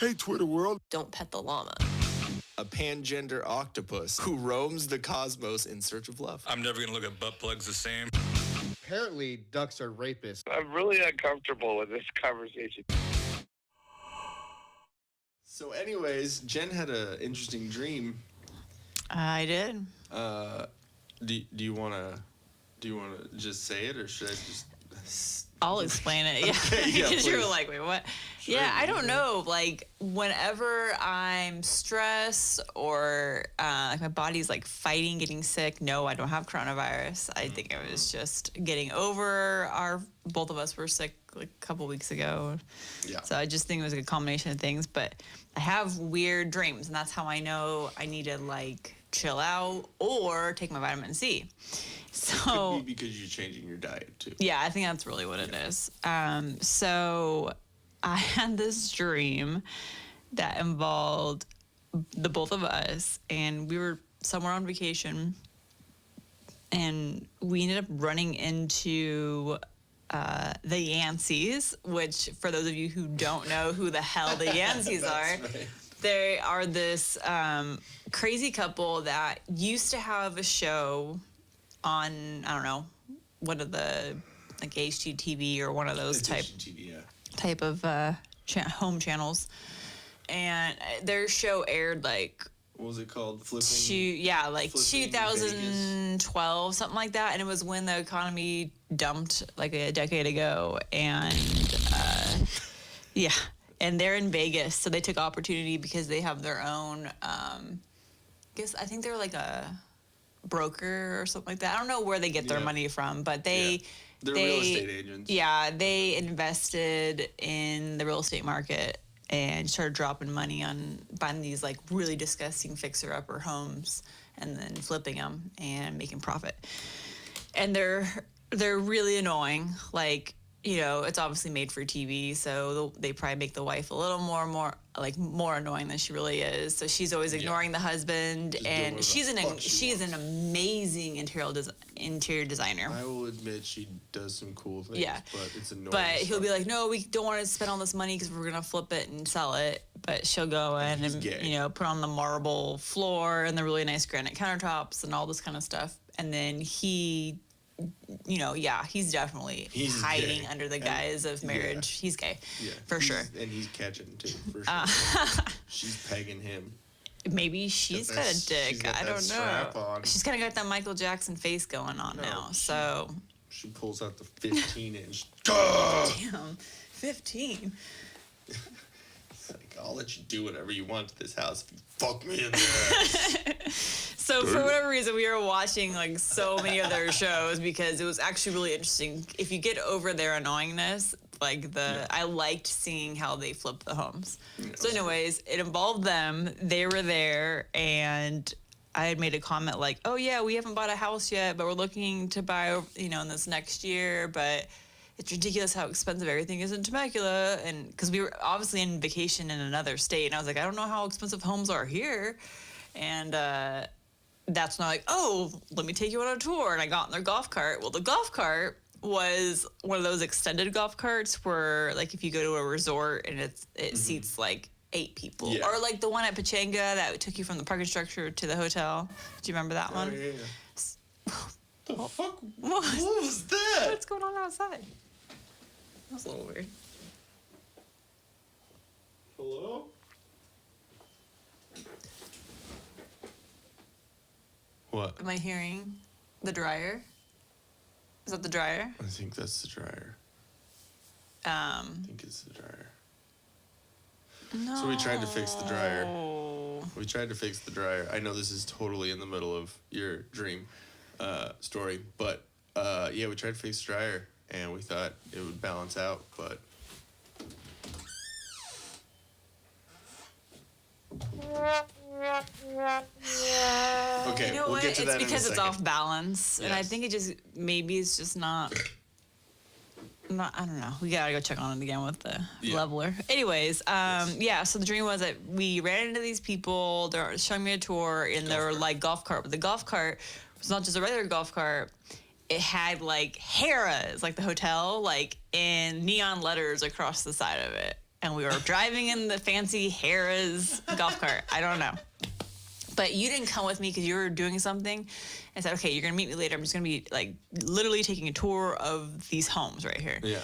Hey, Twitter world. Don't pet the llama. A pangender octopus who roams the cosmos in search of love. I'm never going to look at butt plugs the same. Apparently, ducks are rapists. I'm really uncomfortable with this conversation. So anyways, Jen had an interesting dream. I did. Do you want to just say it, or should I just... I'll explain it. Yeah, Okay, because yeah, you were please. like, wait, what? Sure, Yeah, I don't know. Like, whenever I'm stressed or like my body's like fighting getting sick, no, I don't have coronavirus. I think it was just getting over both of us were sick like a couple weeks ago. Yeah. So I just think it was a combination of things. But I have weird dreams, and that's how I know I need to like chill out or take my vitamin C. So Could be because you're changing your diet too. yeah, I think that's really what it is. So I had this dream that involved the both of us, and we were somewhere on vacation, and we ended up running into the Yanceys, which for those of you who don't know who the hell the Yanceys are, Right. they are this crazy couple that used to have a show on, I don't know, one of the like HGTV or one of those Edition TV, yeah. type of home channels, and their show aired like What was it called? Flipping. like Flipping 2012, something like that, and it was when the economy dumped like a decade ago, and yeah, and they're in Vegas, so they took opportunity because they have their own. I think they're like a broker or something like that. I don't know where they get their Yeah. money from, but they They're real estate agents. Yeah, they invested in the real estate market and started dropping money on buying these like really disgusting fixer-upper homes and then flipping them and making profit. And they're really annoying. Like, you know, it's obviously made for TV, so they probably make the wife a little more annoying than she really is. So she's always ignoring the husband, Just doing and whatever she's the fuck she an amazing interior designer. I will admit she does some cool things, Yeah. but it's annoying. But as he'll fuck. be like, no, we don't want to spend all this money because we're gonna flip it and sell it. But she'll go in he's and gay. put on the marble floor and the really nice granite countertops and all this kind of stuff. And then he, he's definitely He's hiding gay. under the And- guise of marriage. He's gay, Yeah, for sure. And he's catching too, for sure. She's pegging him. Maybe she's got a She's dick. got I that don't strap know. on. She's kind of got that Michael Jackson face going on now. So She pulls out the 15-inch. damn, 15. It's like, I'll let you do whatever you want to this house if you fuck me in the ass. So for whatever reason, we were watching like so many of their shows because it was actually really interesting. If you get over their annoyingness, I liked seeing how they flip the homes. So anyways, it involved them. They were there, and I had made a comment like, "Oh yeah, we haven't bought a house yet, but we're looking to buy, in this next year, but." It's ridiculous how expensive everything is in Temecula, and because we were obviously in vacation in another state, and I was like, I don't know how expensive homes are here, and that's when I'm like, oh, let me take you on a tour, and I got in their golf cart. Well, the golf cart was one of those extended golf carts where, like, if you go to a resort and it seats like 8 people, Yeah. or like the one at Pachanga that took you from the parking structure to the hotel. Do you remember that one? Oh, yeah. The fuck? What What? was that? What's going on outside? That was a little weird. Hello? What? Am I hearing the dryer? Is that the dryer? I think that's the dryer. I think it's the dryer. No. So we tried to fix the dryer. I know this is totally in the middle of your dream story, but yeah, we tried to fix the dryer, and we thought it would balance out, but... Okay, You know we'll what? get to It's that because in a it's second. off balance, and I Yes. think maybe it's just not. I don't know. We gotta go check on it again with the leveler. Anyways, yeah. So the dream was that we ran into these people. They're showing me a tour in their like golf cart, but the golf cart was not just a regular golf cart. It had like Harrah's, like the hotel, like in neon letters across the side of it. and we were driving in the fancy Harrah's golf cart. I don't know. But you didn't come with me because you were doing something. I said, okay, you're going to meet me later. I'm just going to be like literally taking a tour of these homes right here. Yeah.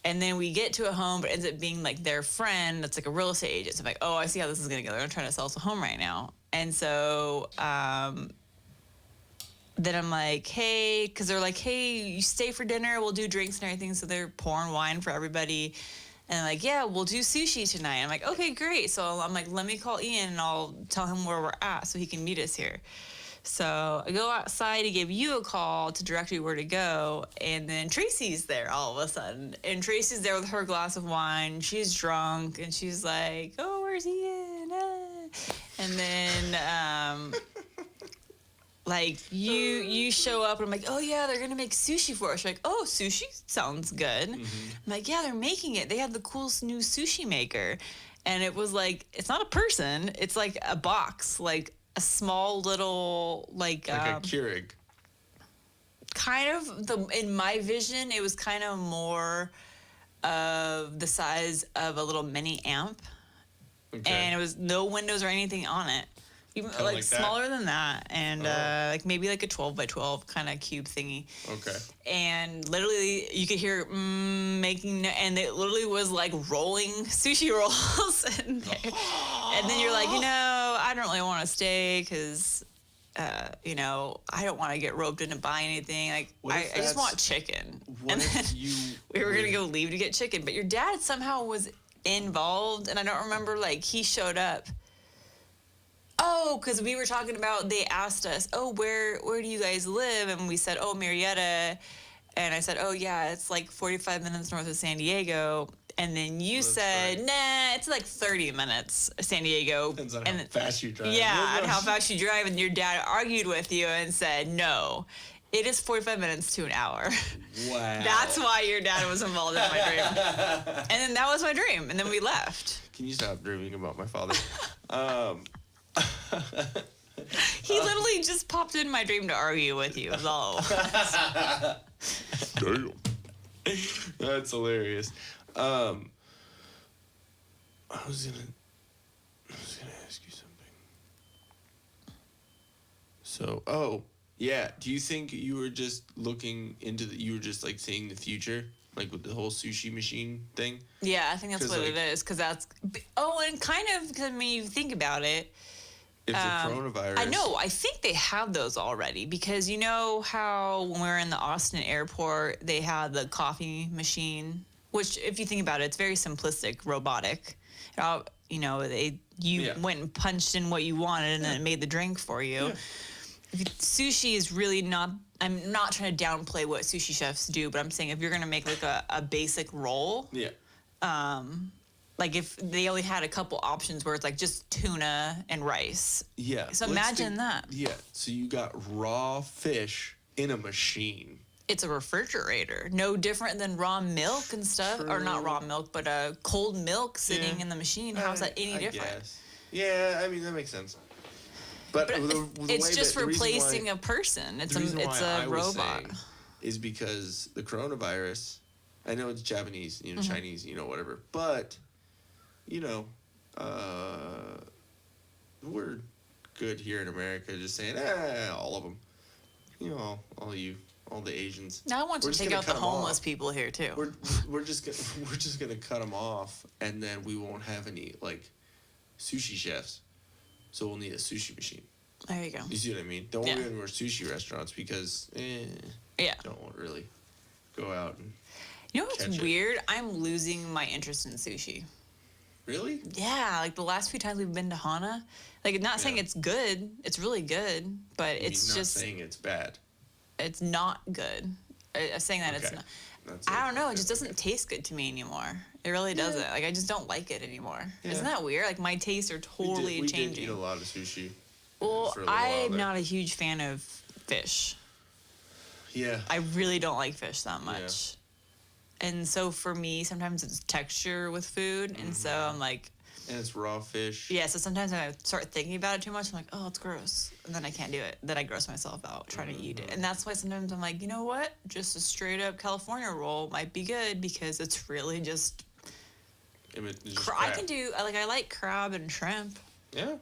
And then we get to a home, but it ends up being like their friend that's like a real estate agent. So I'm like, oh, I see how this is going to go. They're trying to sell us a home right now. And so then I'm like, hey, because they're like, hey, you stay for dinner. We'll do drinks and everything. So they're pouring wine for everybody. And they're like, yeah, we'll do sushi tonight. I'm like, okay, great. So I'm like, let me call Ian and I'll tell him where we're at so he can meet us here. So I go outside to give you a call to direct you where to go. And then Tracy's there all of a sudden. And Tracy's there with her glass of wine. She's drunk. And she's like, oh, where's Ian? And then like you show up and I'm like, oh yeah, they're gonna make sushi for us. You're like, oh, sushi sounds good. I'm like, yeah, they're making it. They have the coolest new sushi maker. And it was like, it's not a person, it's like a box, like a small little like a Keurig. Kind of in my vision, it was kind of more of the size of a little mini amp. Okay. And it was no windows or anything on it. Even like smaller than that, and like maybe like a 12 by 12 kind of cube thingy. Okay. And literally, you could hear making, and it literally was like rolling sushi rolls in there. And then you're like, I don't really want to stay because, I don't want to get roped into buying anything. Like, I just want chicken. And then we were gonna go leave to get chicken, but your dad somehow was involved, and I don't remember. Like, he showed up. Oh, because we were talking about, they asked us, oh, where do you guys live? And we said, oh, Marietta. And I said, oh, yeah, it's like 45 minutes north of San Diego. And then you said, nah, it's like 30 minutes, San Diego. Depends on how fast you drive. Yeah, and how fast you drive. And your dad argued with you and said, no, it is 45 minutes to an hour. Wow. That's why your dad was involved in my dream. And then that was my dream. And then we left. Can you stop dreaming about my father? He literally just popped in my dream to argue with you. Is all. Damn. That's hilarious. I was gonna ask you something. So, yeah. Do you think you were just looking into you were just like seeing the future, like with the whole sushi machine thing? Yeah, I think that's what it is. Because that's. Oh, and kind of because when you think about it. If the coronavirus... I know. I think they have those already because you know how when we were in the Austin airport, they had the coffee machine, which if you think about it, it's very simplistic, robotic. You went and punched in what you wanted and then it made the drink for you. Yeah. Sushi is really not... I'm not trying to downplay what sushi chefs do, but I'm saying if you're going to make like a basic roll... Yeah. Like if they only had a couple options where it's like just tuna and rice. Yeah. So imagine that. Yeah. So you got raw fish in a machine. It's a refrigerator. No different than raw milk and stuff. True. Or not raw milk, but cold milk sitting in the machine. How's that any different? Guess. Yeah, I mean, that makes sense. But it's just replacing a person. It's a robot. Is because the coronavirus, I know it's Japanese, Chinese, whatever, but... we're good here in America just saying, all of them. All the Asians. Now I want to take out the homeless people here too. We're just gonna cut them off, and then we won't have any like sushi chefs. So we'll need a sushi machine. There you go. You see what I mean? Don't want any more sushi restaurants because don't really go out and. You know what's weird? I'm losing my interest in sushi. Really? Yeah, like the last few times we've been to Hana, like not saying it's good, it's really good, but it's just saying it's bad. It's not good. I'm saying that it's not. I don't know. It just doesn't taste good to me anymore. It really doesn't. Like I just don't like it anymore. Yeah. Isn't that weird? Like my tastes are totally changing. We did eat a lot of sushi. Well, I'm not a huge fan of fish. Yeah. I really don't like fish that much. Yeah. And so for me, sometimes it's texture with food, and so I'm like... And it's raw fish. Yeah, so sometimes when I start thinking about it too much, I'm like, oh, it's gross. And then I can't do it. Then I gross myself out trying to eat it. And that's why sometimes I'm like, you know what? Just a straight-up California roll might be good because it's really just I can do I like crab and shrimp. Yeah,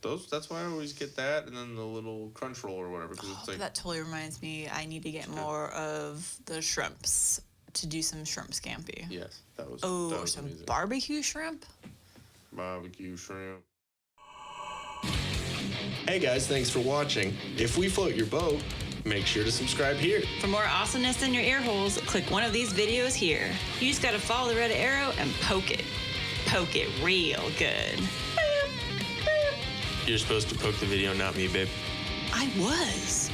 that's why I always get that, and then the little crunch roll or whatever. Cause it's like That totally reminds me. I need to get more of the shrimps to do some shrimp scampi. yes, that was Some amazing. barbecue shrimp. Barbecue shrimp. Hey guys, thanks for watching. If we float your boat, make sure to subscribe here. For more awesomeness in your ear holes, click one of these videos here. You just gotta follow the red arrow and poke it. Poke it real good. You're supposed to poke the video, not me, babe. I was.